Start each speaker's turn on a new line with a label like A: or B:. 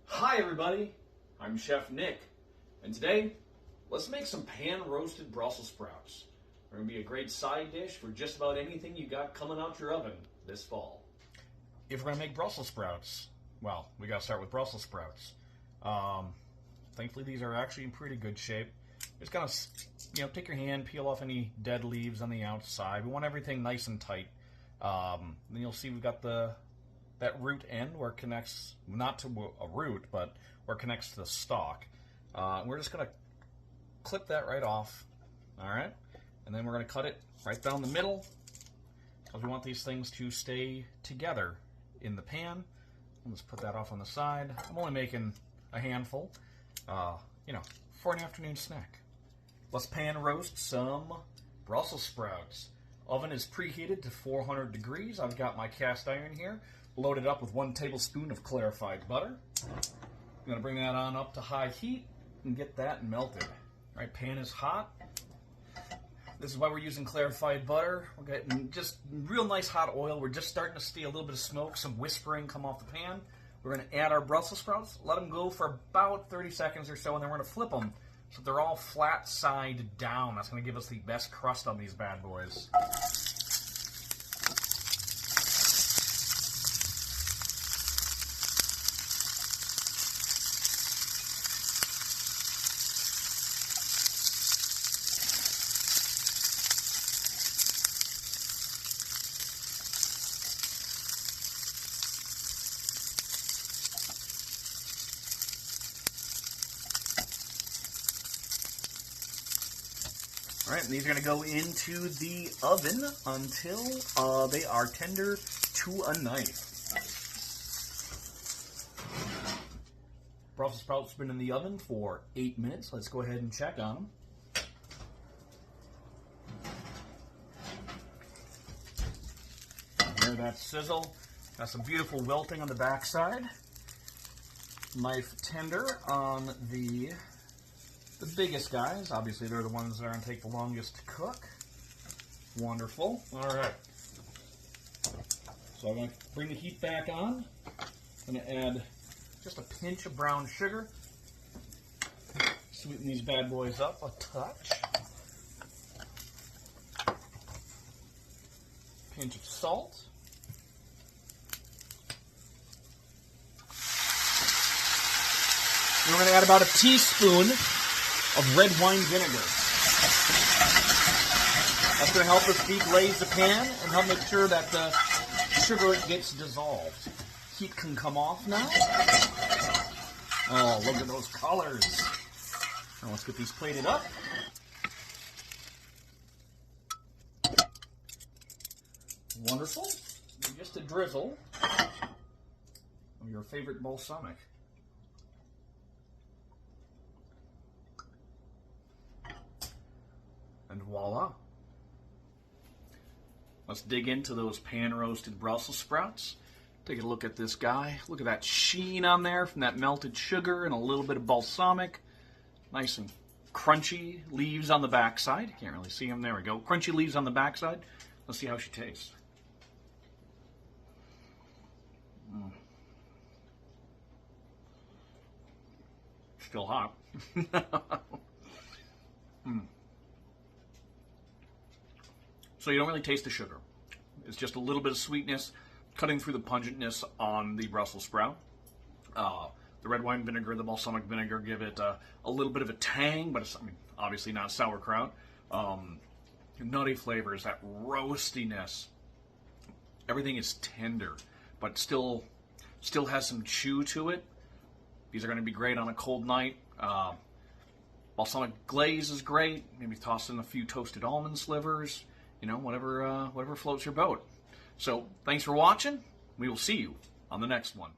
A: Hi everybody, I'm Chef Nick, and today let's make some pan-roasted Brussels sprouts. They're going to be a great side dish for just about anything you got coming out your oven this fall. If we're going to make Brussels sprouts, well, we got to start with Brussels sprouts. Thankfully these are actually in pretty good shape. Just kind of, take your hand, peel off any dead leaves on the outside. We want everything nice and tight. Then you'll see we've got that root end where it connects, not to a root, but where it connects to the stalk. We're just going to clip that right off, all right? And then we're going to cut it right down the middle because we want these things to stay together in the pan. Let's put that off on the side. I'm only making a handful, for an afternoon snack. Let's pan roast some Brussels sprouts. Oven is preheated to 400 degrees. I've got my cast iron here, loaded up with 1 tablespoon of clarified butter. I'm going to bring that on up to high heat and get that melted. All right, pan is hot. This is why we're using clarified butter. We're getting just real nice hot oil. We're just starting to see a little bit of smoke, some whispering come off the pan. We're going to add our Brussels sprouts, let them go for about 30 seconds or so, and then we're going to flip them so they're all flat side down. That's going to give us the best crust on these bad boys. All right, and these are going to go into the oven until they are tender to a knife. Brussels sprouts have been in the oven for 8 minutes. Let's go ahead and check on them. Hear that sizzle. Got some beautiful wilting on the backside. Knife tender on the biggest guys. Obviously, they're the ones that are going to take the longest to cook. Wonderful. All right. So I'm going to bring the heat back on. I'm going to add just a pinch of brown sugar. Sweeten these bad boys up a touch. Pinch of salt. And we're going to add about a teaspoon of red wine vinegar. That's going to help us deglaze the pan and help make sure that the sugar gets dissolved. Heat can come off now. Oh, look at those colors. Now let's get these plated up. Wonderful. And just a drizzle of your favorite balsamic. And voila. Let's dig into those pan-roasted Brussels sprouts. Take a look at this guy. Look at that sheen on there from that melted sugar and a little bit of balsamic. Nice and crunchy leaves on the backside. Can't really see them. There we go. Crunchy leaves on the backside. Let's see how she tastes. Still hot. So you don't really taste the sugar. It's just a little bit of sweetness cutting through the pungentness on the Brussels sprout. The red wine vinegar, the balsamic vinegar give it a little bit of a tang, but it's obviously not sauerkraut. Nutty flavors, that roastiness. Everything is tender, but still has some chew to it. These are going to be great on a cold night. Balsamic glaze is great. Maybe toss in a few toasted almond slivers. Whatever floats your boat. So, thanks for watching. We will see you on the next one.